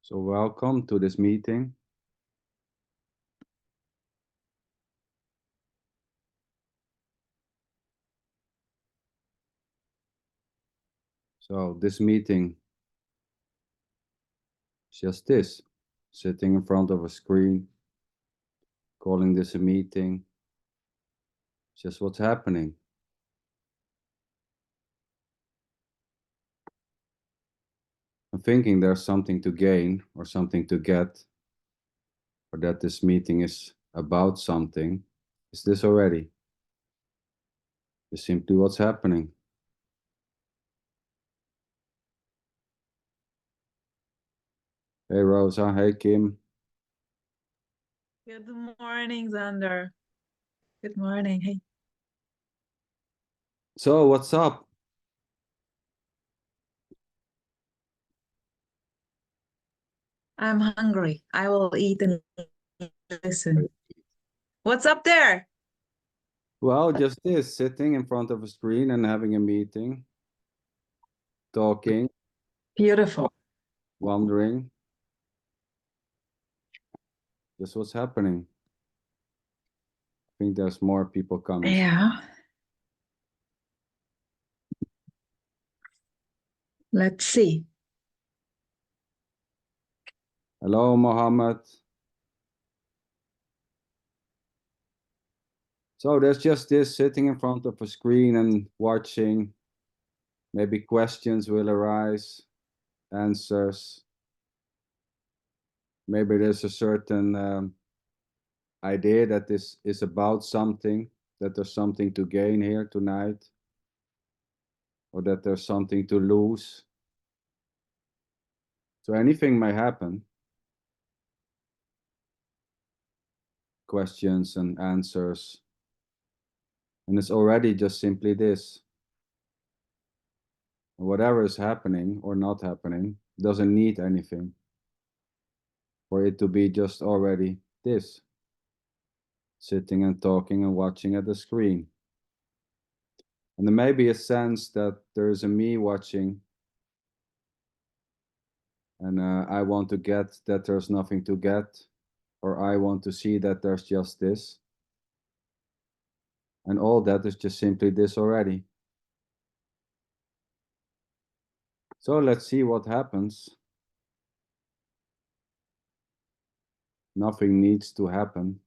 So welcome to this meeting. So this meeting is just this, sitting in front of a screen, calling this a meeting, just what's happening. I'm thinking there's something to gain or something to get, or that this meeting is about something. Is this already? Is simply what's happening. Hey Rosa, hey Kim. Good morning, Xander. Good morning. Hey. So what's up? I'm hungry. I will eat and listen. What's up there? Well, just this, sitting in front of a screen and having a meeting, talking, Beautiful. wondering, just what's happening. I think there's more people coming. Yeah. Let's see. Hello, Mohammed. So there's just this, sitting in front of a screen and watching. Maybe questions will arise, answers. Maybe there's a certain idea that this is about something, that there's something to gain here tonight, or that there's something to lose. So anything may happen. Questions and answers. And it's already just simply this. Whatever is happening or not happening doesn't need anything for it to be just already this. Sitting and talking and watching at the screen. And there may be a sense that there's a me watching, and I want to get that there's nothing to get, or I want to see that there's just this. And all that is just simply this already. So let's see what happens. Nothing needs to happen.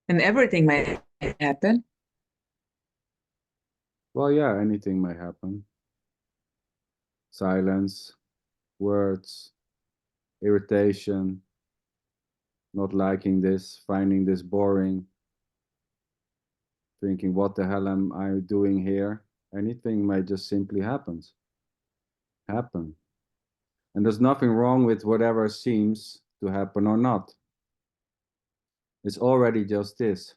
And everything might happen. Well, yeah, anything may happen. Silence, words, irritation, not liking this, finding this boring, thinking, what the hell am I doing here? Anything might just simply happen. And there's nothing wrong with whatever seems to happen or not. It's already just this.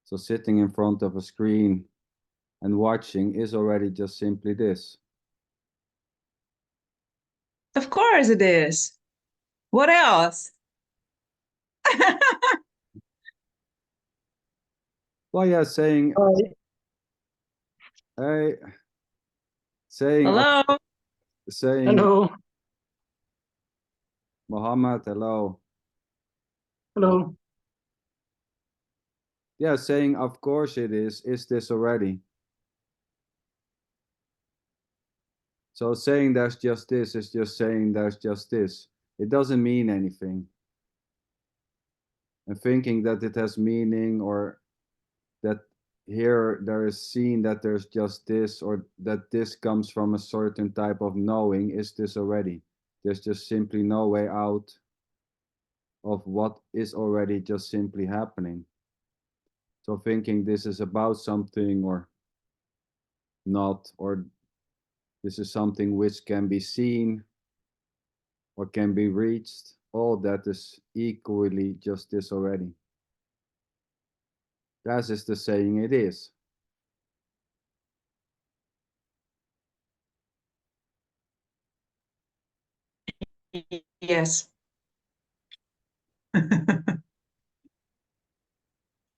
So sitting in front of a screen and watching is already just simply this. Of course it is. What else? Well, yeah, saying, hey, saying, Hello. saying, Hello. Muhammad, hello. Hello. Yeah, saying, of course it is this already? So saying there's just this is just saying there's just this. It doesn't mean anything. And thinking that it has meaning, or that here there is seen that there's just this, or that this comes from a certain type of knowing, is this already. There's just simply no way out of what is already just simply happening. So thinking this is about something or not, or this is something which can be seen or can be reached, all that is equally just this already. Das is the saying it is. Yes.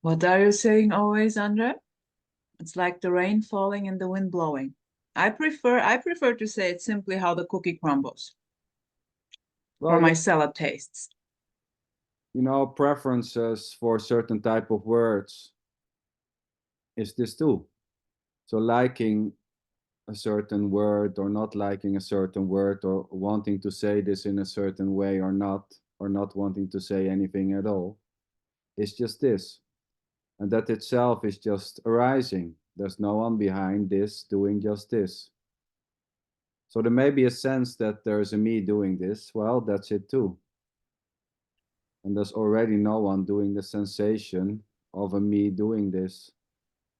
What are you saying always, Andre? It's like the rain falling and the wind blowing. I prefer to say it simply how the cookie crumbles or Well, my salad tastes. you know, preferences for certain type of words is this too. So liking a certain word or not liking a certain word or wanting to say this in a certain way or not wanting to say anything at all is just this. And that itself is just arising. There's no one behind this doing just this. So there may be a sense that there's a me doing this. Well, that's it too. And there's already no one doing the sensation of a me doing this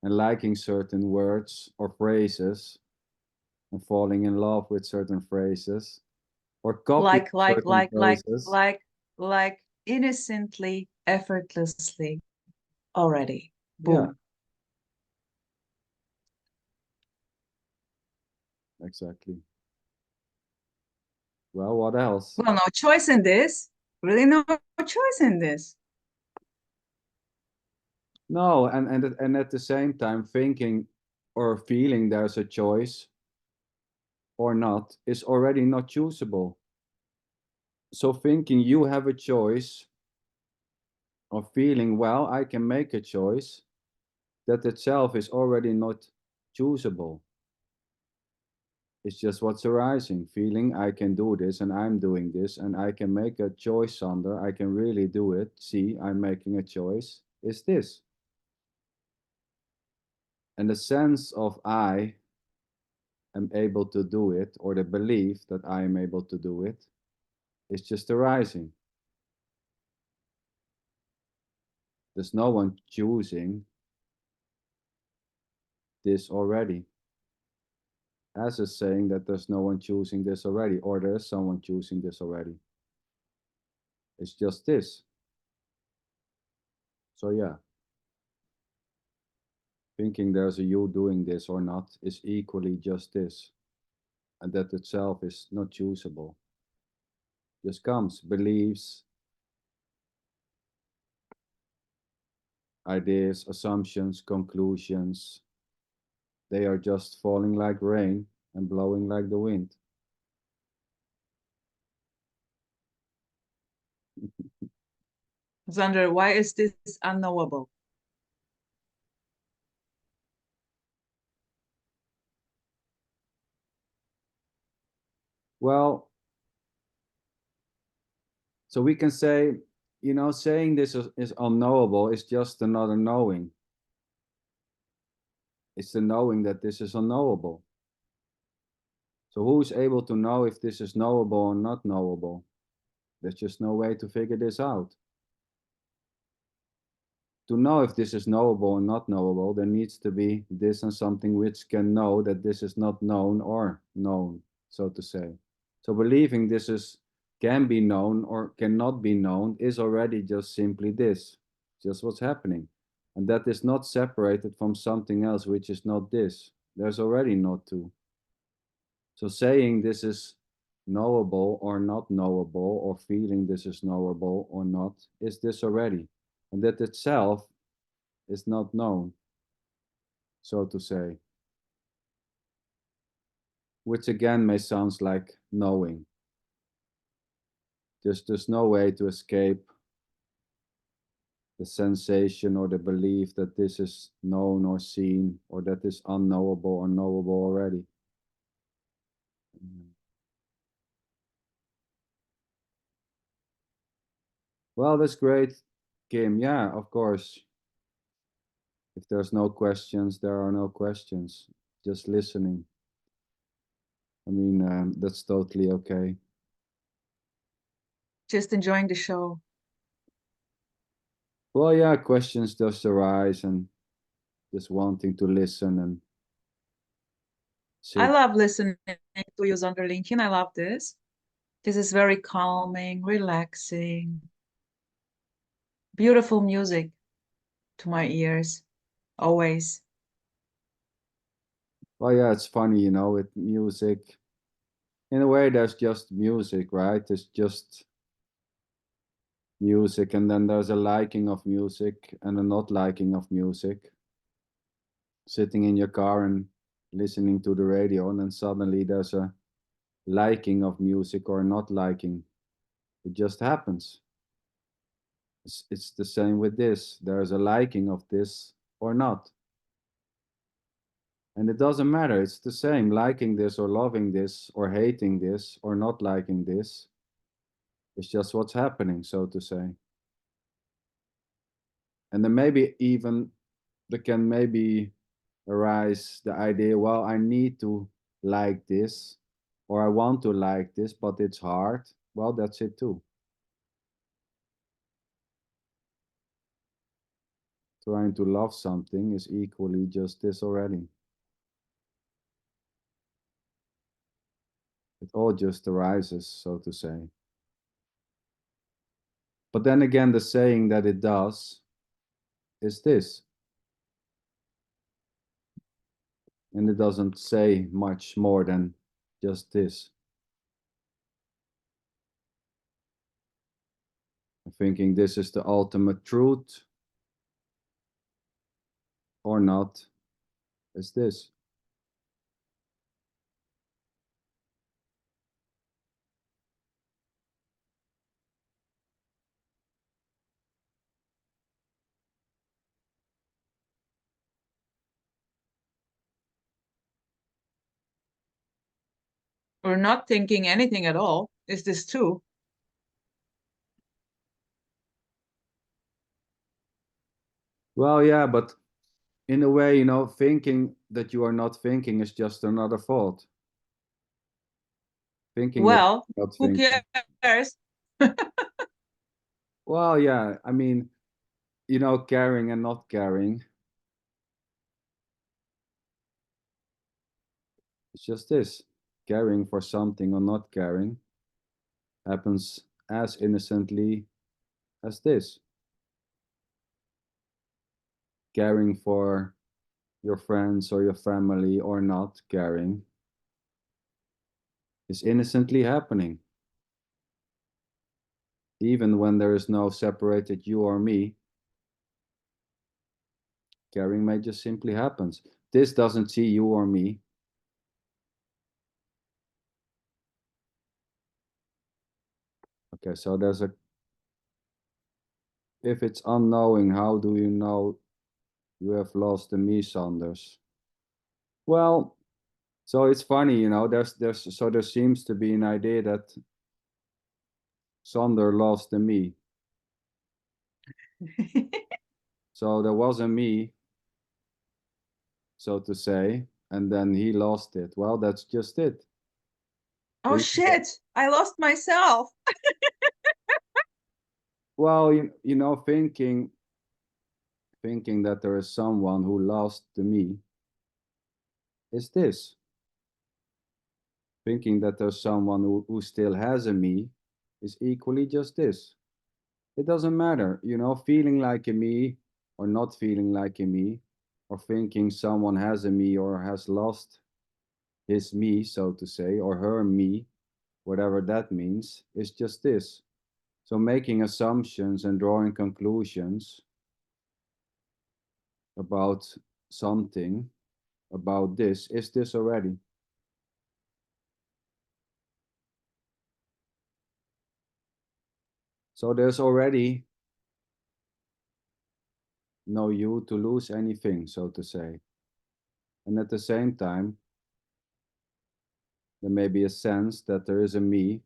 and liking certain words or phrases and falling in love with certain phrases or copying certain phrases. like innocently, effortlessly already. Yeah, Boom. exactly. Well, what else? Well, no choice in this. Really, no choice in this. No, and at the same time, thinking or feeling there's a choice or not is already not choosable. So thinking you have a choice or feeling, well, I can make a choice, that itself is already not choosable. It's just what's arising. Feeling I can do this and I'm doing this and I can make a choice, Sander. I can really do it. See, I'm making a choice. Is this. And the sense of I am able to do it, or the belief that I am able to do it, is just arising. There's no one choosing this already. As is saying that there's no one choosing this already, or there's someone choosing this already. It's just this. So yeah, thinking there's a you doing this or not is equally just this. And that itself is not choosable. Just comes, beliefs, ideas, assumptions, conclusions. They are just falling like rain and blowing like the wind. Xander, why is this unknowable? Well, so we can say, you know, saying this is unknowable is just another knowing. It's the knowing that this is unknowable. So who's able to know if this is knowable or not knowable? There's just no way to figure this out. To know if this is knowable or not knowable, there needs to be this and something which can know that this is not known or known, so to say. So believing this is can be known or cannot be known is already just simply this, just what's happening. And that is not separated from something else which is not this. There's already not two. So saying this is knowable or not knowable, or feeling this is knowable or not, is this already. And that itself is not known, so to say. Which again may sound like knowing. There's no way to escape the sensation or the belief that this is known or seen, or that is unknowable or knowable already. Well, that's great, Kim. Yeah, of course. If there's no questions, there are no questions. Just listening. I mean, that's totally okay. Just enjoying the show. Well, yeah, questions just arise and just wanting to listen and I sit. love listening to you, Xander Lincoln. I love this. This is very calming, relaxing, beautiful music. to my ears, always. Well, yeah, it's funny, you know, with music. In a way, there's just music, right? It's just music, and then there's a liking of music and a not liking of music. Sitting in your car and listening to the radio, and then suddenly there's a liking of music or not liking. It just happens. It's the same with this. There's a liking of this or not. And it doesn't matter. It's the same, liking this or loving this or hating this or not liking this. It's just what's happening, so to say. And then maybe even there can maybe arise the idea, well, I need to like this or I want to like this, but it's hard. Well, that's it too. Trying to love something is equally just this already. It all just arises, so to say. But then again, the saying that it does is this. And it doesn't say much more than just this. I'm thinking this is the ultimate truth or not, is this. Or not thinking anything at all. Is this too? Well, yeah, but in a way, you know, thinking that you are not thinking is just another thought. Thinking that Well, you're not who thinking. cares? Well, yeah, I mean, you know, caring and not caring. It's just this. Caring for something or not caring happens as innocently as this. Caring for your friends or your family or not caring is innocently happening. Even when there is no separated you or me, caring may just simply happens. This doesn't see you or me. Okay, so there's a, if it's unknowing, how do you know you have lost the me, Sanders? Well, so it's funny, you know, so there seems to be an idea that Sander lost the me. So there was a me, so to say, and then he lost it. Well, that's just it. Oh shit, I lost myself. Well, you know, thinking that there is someone who lost the me is this. Thinking that there's someone who still has a me is equally just this. It doesn't matter, you know, feeling like a me or not feeling like a me, or thinking someone has a me or has lost his me, so to say, or her me, whatever that means, is just this. So making assumptions and drawing conclusions about something, about this, is this already. So there's already no you to lose anything, so to say. And at the same time, there may be a sense that there is a me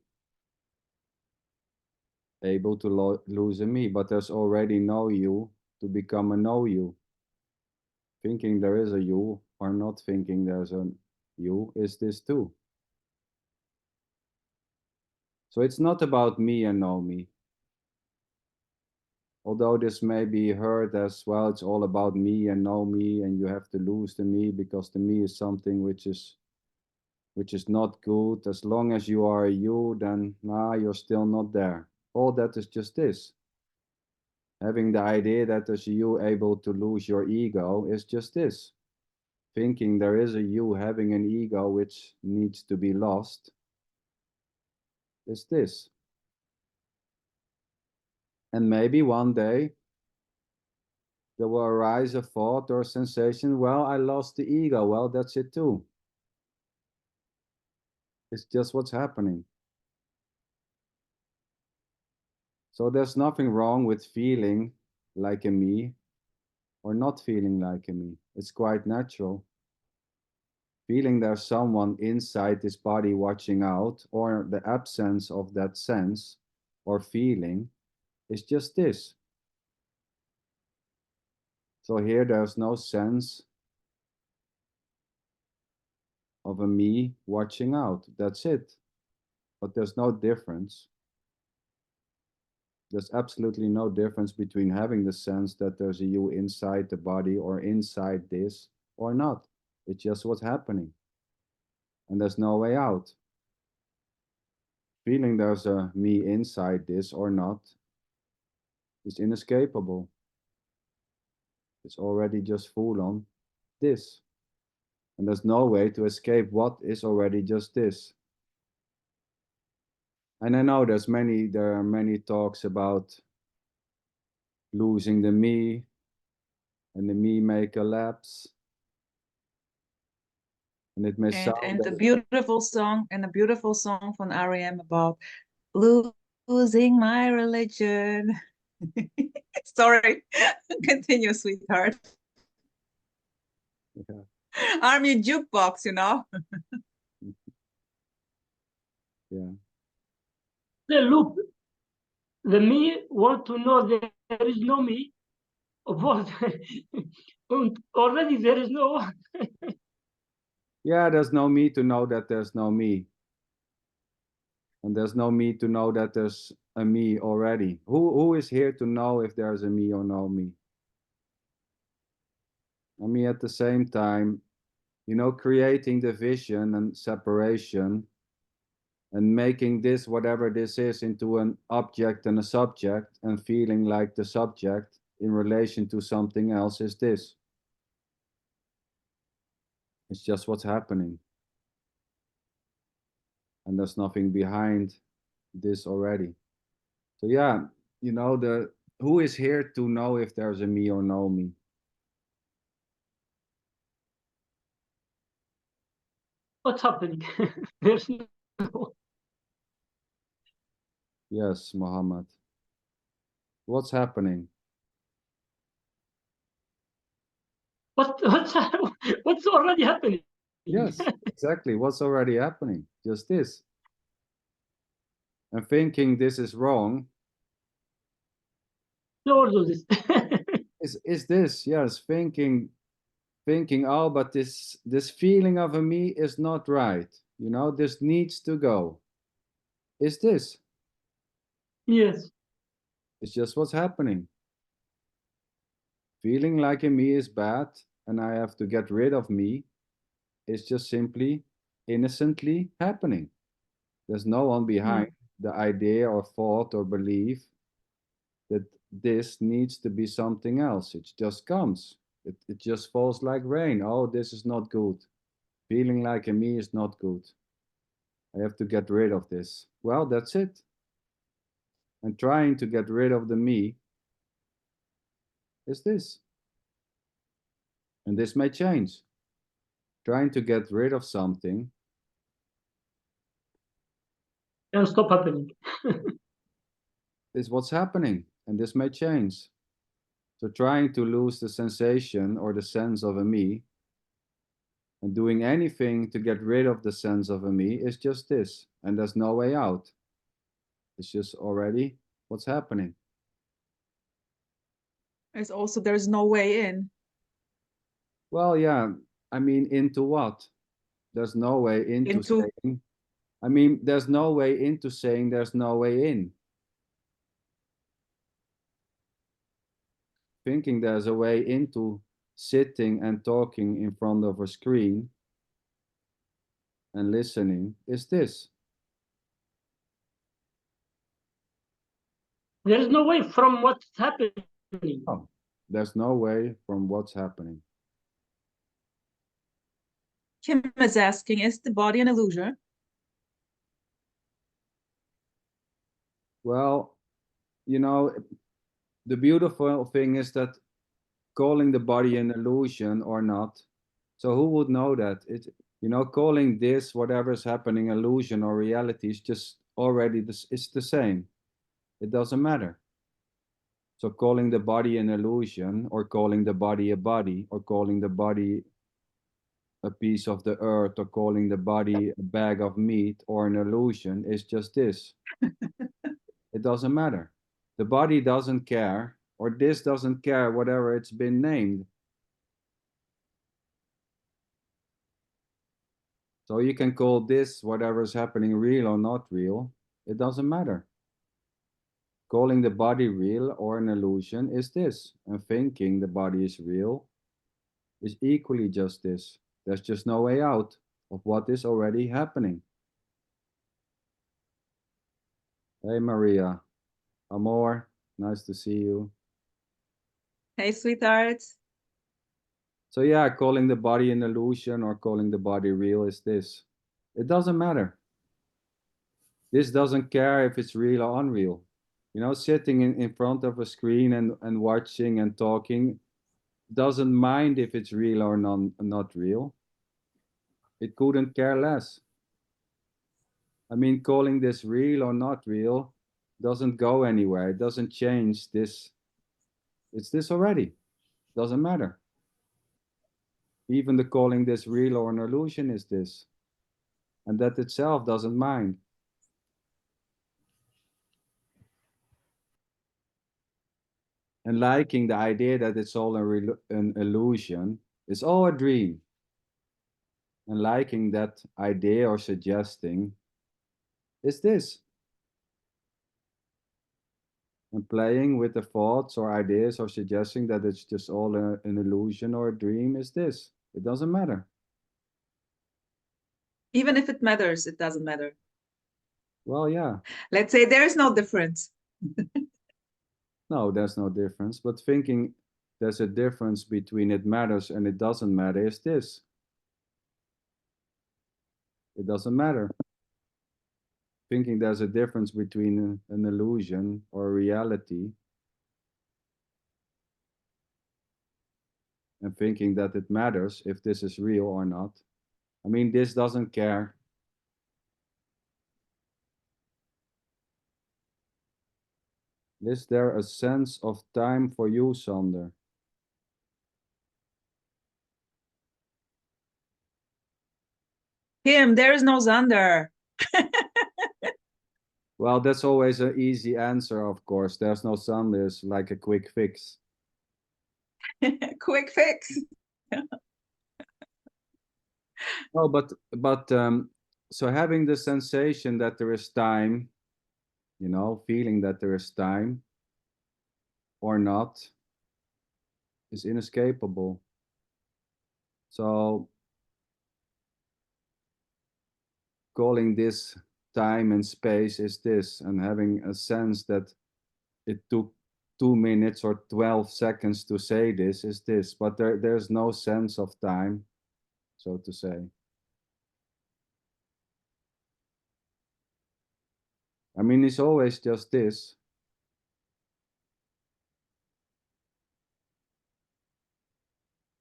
able to lose a me, but there's already no you to become a no you. Thinking there is a you or not thinking there's a you is this too. So it's not about me and no me. Although this may be heard as, well, it's all about me and no me, and you have to lose the me because the me is something which is not good. As long as you are a you, then nah, you're still not there. All that is just this. Having the idea that there's a you able to lose your ego is just this. Thinking there is a you having an ego which needs to be lost is this. And maybe one day there will arise a thought or a sensation, well, I lost the ego. Well, that's it too. It's just what's happening. So there's nothing wrong with feeling like a me or not feeling like a me. It's quite natural. Feeling there's someone inside this body watching out, or the absence of that sense or feeling, is just this. So here there's no sense of a me watching out. That's it. But there's no difference. There's absolutely no difference between having the sense that there's a you inside the body or inside this or not. It's just what's happening. And there's no way out. Feeling there's a me inside this or not is inescapable. It's already just full on this. And there's no way to escape what is already just this. And I know there are many talks about losing the me and the me make a lapse. And it may sound And a beautiful song from R.E.M. about losing my religion. Sorry, continue, sweetheart. Yeah. Army jukebox, Yeah. Look, the me want to know there is no me. What? And already there is no one. Yeah, there's no me to know that there's no me. And there's no me to know that there's a me already. Who is here to know if there's a me or no me? I mean, at the same time, creating division and separation and making this, whatever this is, into an object and a subject and feeling like the subject in relation to something else is this. It's just what's happening. And there's nothing behind this already. So yeah, who is here to know if there's a me or no me? What's happening? There's no. Yes, Muhammad. What's happening? What's what's already happening? Yes, exactly. What's already happening? Just this. And thinking this is wrong Lord of this. is this. Yes, thinking, oh, but this feeling of a me is not right. This needs to go. Is this. Yes. It's just what's happening. Feeling like a me is bad and I have to get rid of me is just simply innocently happening. There's no one behind the idea or thought or belief that this needs to be something else. It just comes. It just falls like rain. Oh, this is not good. Feeling like a me is not good. I have to get rid of this. Well, that's it. And trying to get rid of the me is this. And this may change. Trying to get rid of something And stop happening. is what's happening. And this may change. So trying to lose the sensation or the sense of a me and doing anything to get rid of the sense of a me is just this. And there's no way out. It's just already what's happening. It's also there's no way in. Well, yeah. I mean, into what? There's no way into saying. I mean, there's no way into saying there's no way in. Thinking there's a way into sitting and talking in front of a screen and listening is this. There is no way from what's happening. Oh, there's no way from what's happening. Kim is asking, is the body an illusion? Well, you know, the beautiful thing is that calling the body an illusion or not, so who would know that? Calling this, whatever's happening, illusion or reality is just already this, it's the same. It doesn't matter. So calling the body an illusion, or calling the body a body, or calling the body a piece of the earth, or calling the body a bag of meat or an illusion is just this. It doesn't matter. The body doesn't care, or this doesn't care, whatever it's been named. So you can call this, whatever is happening, real or not real. It doesn't matter. Calling the body real or an illusion is this, and thinking the body is real is equally just this. There's just no way out of what is already happening. Hey Maria, Amor, nice to see you. Hey, sweetheart. So yeah, calling the body an illusion or calling the body real is this. It doesn't matter. This doesn't care if it's real or unreal. Sitting in front of a screen and watching and talking doesn't mind if it's real or not real. It couldn't care less. I mean, calling this real or not real doesn't go anywhere. It doesn't change this. It's this already. Doesn't matter. Even the calling this real or an illusion is this. And that itself doesn't mind. And liking the idea that it's all an illusion, it's all a dream. And liking that idea or suggesting is this. And playing with the thoughts or ideas or suggesting that it's just all an illusion or a dream is this. It doesn't matter. Even if it matters, it doesn't matter. Well, yeah. Let's say there is no difference. No, there's no difference. But thinking there's a difference between it matters and it doesn't matter is this. It doesn't matter. Thinking there's a difference between an illusion or a reality and thinking that it matters if this is real or not. I mean, this doesn't care. Is there a sense of time for you, Sander? Kim, there is no Xander. Well, that's always an easy answer, of course. There's no Sander, it's like a quick fix. Quick fix. No, but so having the sensation that there is time, feeling that there is time or not is inescapable. So calling this time and space is this, and having a sense that it took 2 minutes or 12 seconds to say this is this, but there's no sense of time, so to say. I mean, it's always just this.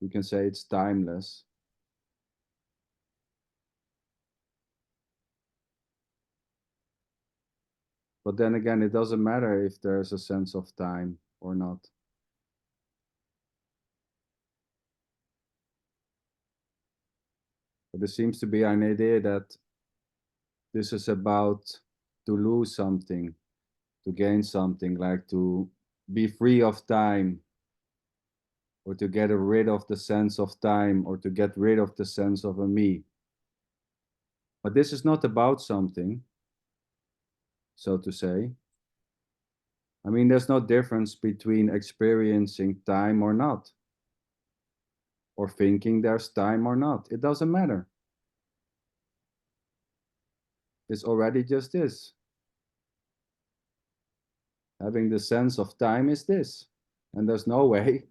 You can say it's timeless. But then again, it doesn't matter if there's a sense of time or not. But there seems to be an idea that this is about to lose something, to gain something, like to be free of time, or to get rid of the sense of time, or to get rid of the sense of a me. But this is not about something, so to say. I mean, there's no difference between experiencing time or not, or thinking there's time or not. It doesn't matter. It's already just this. Having the sense of time is this. And there's no way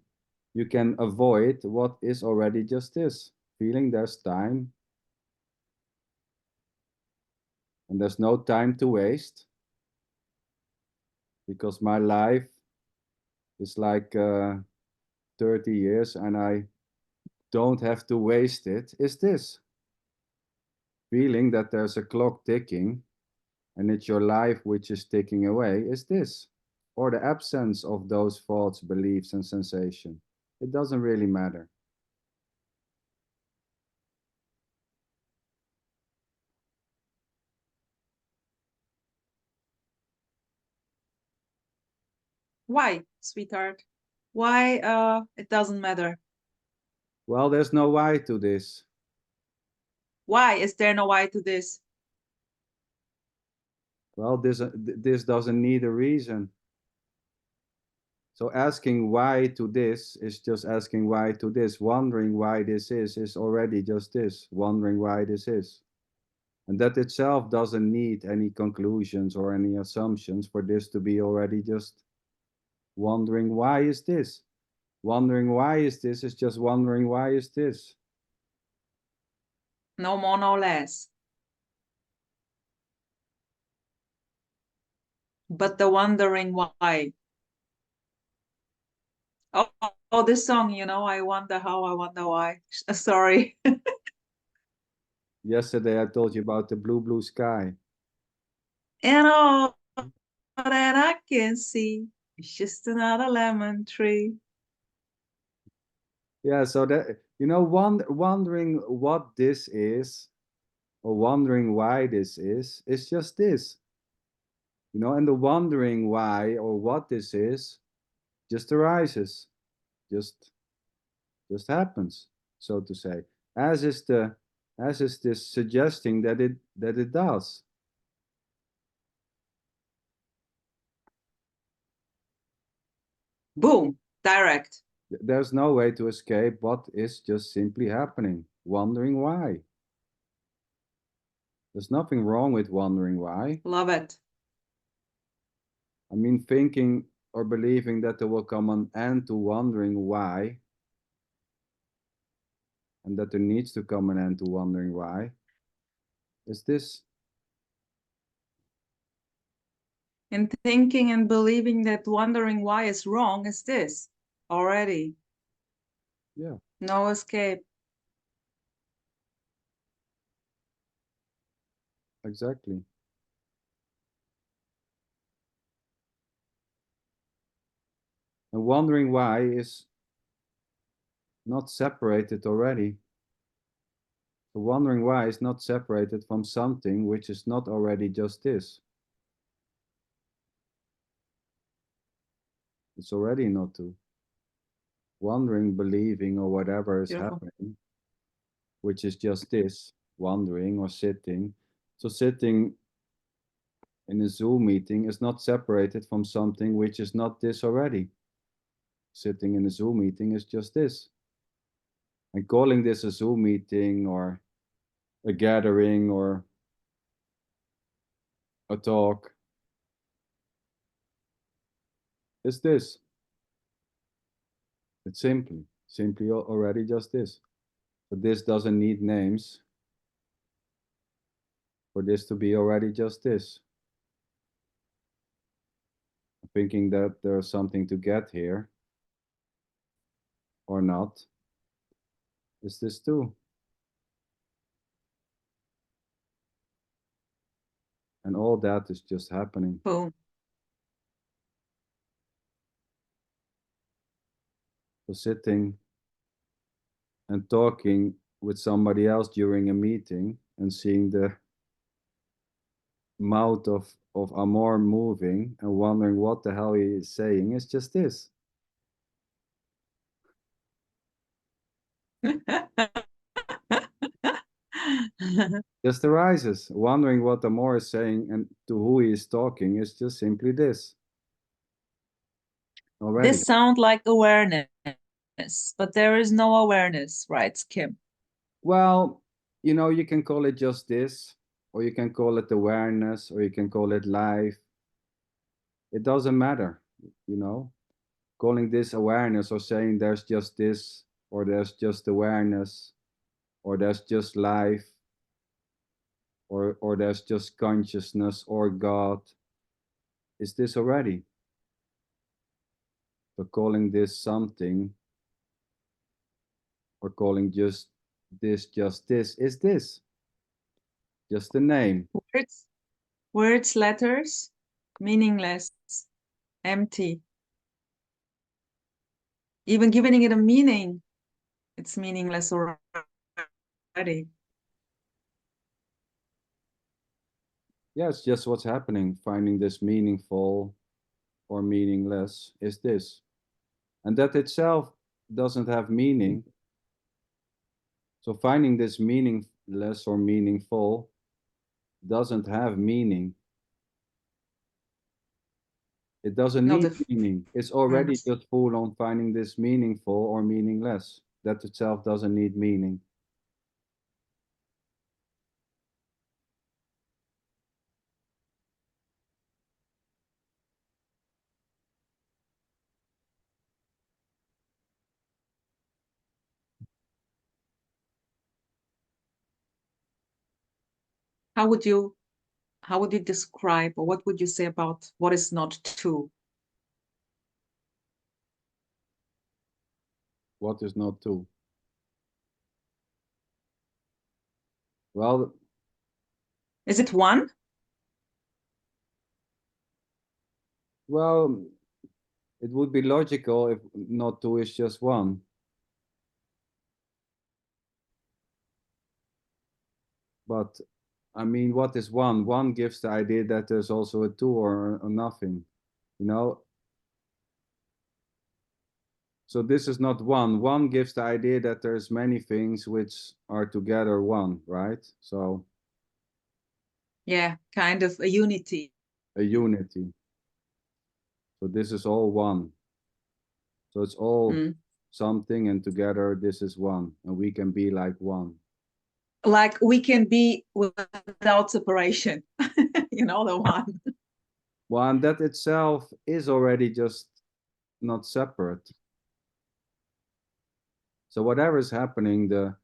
you can avoid what is already just this. Feeling there's time. And there's no time to waste. Because my life is like 30 years and I don't have to waste it, is this. Feeling that there's a clock ticking and it's your life which is ticking away, is this. Or the absence of those thoughts, beliefs, and sensation. It doesn't really matter. Why, sweetheart? Why it doesn't matter? Well, there's no why to this. Why is there no why to this? Well, this doesn't need a reason. So asking why to this is just asking why to this. Wondering why this is already just this. Wondering why this is. And that itself doesn't need any conclusions or any assumptions for this to be already just wondering why is this. Wondering why is this is just wondering why is this. No more, no less. But the wondering why. Oh, this song, you know, I wonder how, I wonder why. Sorry. Yesterday I told you about the blue, blue sky. And all that I can see is just another lemon tree. Yeah, so that, you know, wondering what this is or wondering why this is just this. You know, and the wondering why or what this is just arises, just happens, so to say. As is the as is this suggesting that it does. Boom, direct. There's no way to escape what is just simply happening, wondering why. There's nothing wrong with wondering why. Love it. I mean, thinking or believing that there will come an end to wondering why, and that there needs to come an end to wondering why, is this. And thinking and believing that wondering why is wrong is this already. Yeah. No escape. Exactly. And wondering why is not separated already. So wondering why is not separated from something which is not already just this. It's already not to. Wondering, believing, or whatever is Beautiful. happening, which is just this, wondering or sitting. So sitting in a Zoom meeting is not separated from something which is not this already. Sitting in a Zoom meeting is just this. And calling this a Zoom meeting or a gathering or a talk is this. It's simply already just this. But this doesn't need names for this to be already just this. Thinking that there's something to get here or not is this too. And all that is just happening. Boom. So sitting and talking with somebody else during a meeting and seeing the mouth of Amor moving and wondering what the hell he is saying is just this. Just arises. Wondering what Amor is saying and to who he is talking is just simply this. Already. This sounds like awareness, but there is no awareness, writes Kim. Well, you know, you can call it just this, or you can call it awareness, or you can call it life. it doesn't matter, you know. Calling this awareness or saying there's just this, or there's just awareness, or there's just life, or there's just consciousness or God, is this already? So calling this something, or calling just this, is this. Just a name. Words, letters, meaningless, empty. Even giving it a meaning, it's meaningless already. Yeah, it's just what's happening. Finding this meaningful or meaningless is this. And that itself doesn't have meaning. So finding this meaningless or meaningful doesn't have meaning. It doesn't Not need if meaning. It's already just full on finding this meaningful or meaningless. That itself doesn't need meaning. how would you describe, or what would you say about what is not two? What is not two? Well, Is it one? well, it would be logical if not two is just one. But I mean, what is one? One gives the idea that there's also a two or nothing, you know? So this is not one. One gives the idea that there's many things which are together one, right? So Yeah, kind of a unity. a unity. So this is all one. So it's all something, and together this is one, and we can be like one. Like we can be without separation, you know, the one. Well, and that itself is already just not separate. So whatever is happening, the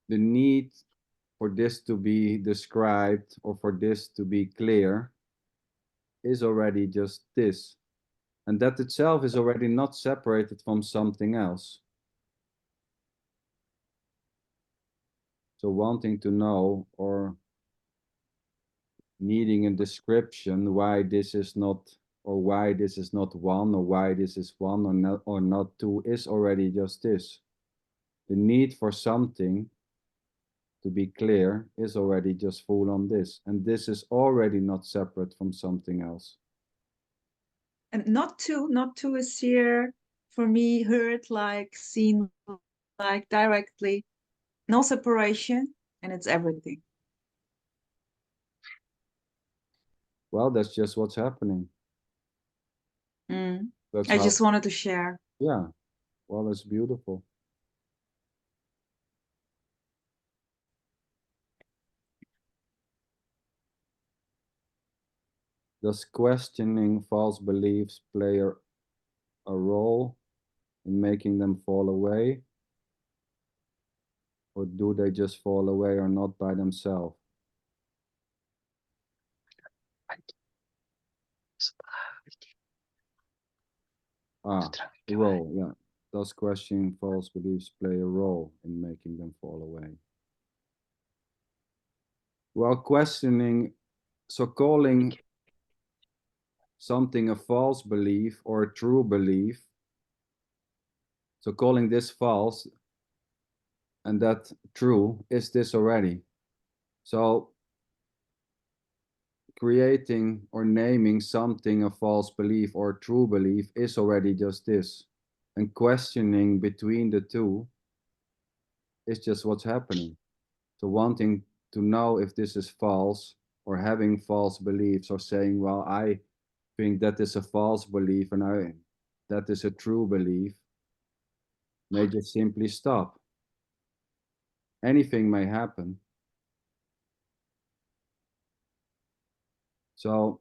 need for this to be described or for this to be clear is already just this. And that itself is already not separated from something else. So wanting to know or needing a description why this is not, or why this is not one, or why this is one or not two is already just this. The need for something to be clear is already just full on this. And this is already not separate from something else. And not two is here for me, heard like, seen like, directly, no separation, and it's everything. Well, that's just what's happening. I just wanted to share. Yeah, well, it's beautiful. Does questioning false beliefs play a role in making them fall away? Or do they just fall away or not by themselves? Role, yeah. Does questioning false beliefs play a role in making them fall away? Well, questioning, so calling something a false belief or a true belief, so calling this false and that true, is this already? So creating or naming something a false belief or true belief is already just this. And questioning between the two is just what's happening. So wanting to know if this is false, or having false beliefs, or saying, well, I think that is a false belief and that is a true belief, may just simply stop. Anything may happen. So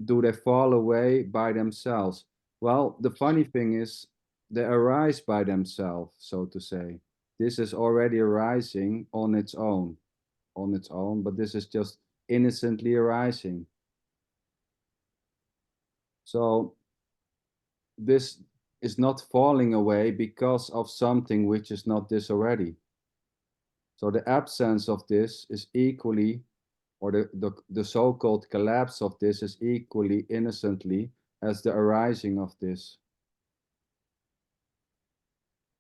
do they fall away by themselves? Well, the funny thing is they arise by themselves, so to say. This is already arising on its own, but this is just innocently arising. So this is not falling away because of something which is not this already. So the absence of this is equally, or the so-called collapse of this is equally innocently as the arising of this.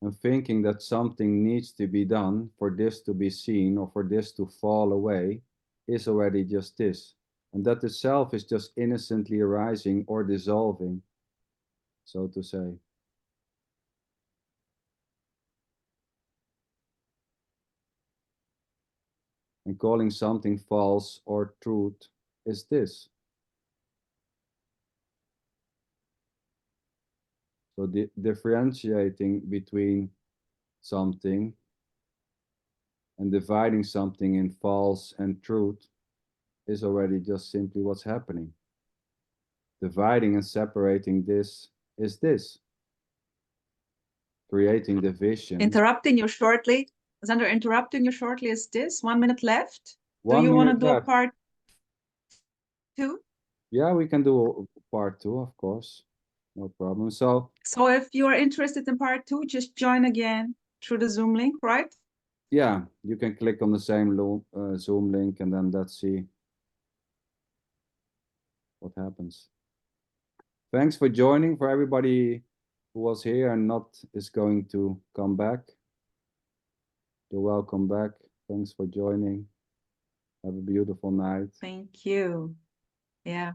And thinking that something needs to be done for this to be seen or for this to fall away is already just this. And that itself is just innocently arising or dissolving, so to say. And calling something false or truth is this. So differentiating between something and dividing something in false and truth is already just simply what's happening. Dividing and separating this is this. Creating division. Interrupting you shortly. Xander, interrupting you shortly is this. 1 minute left. Do 1 you want to minute do a left. part 2? Yeah, we can do part 2, of course. No problem. So if you're interested in part 2, just join again through the Zoom link, right? yeah, you can click on the same Zoom link and then let's see what happens. Thanks for joining. For everybody who was here and not is going to come back, you're welcome back. Thanks for joining. Have a beautiful night. Thank you. Yeah.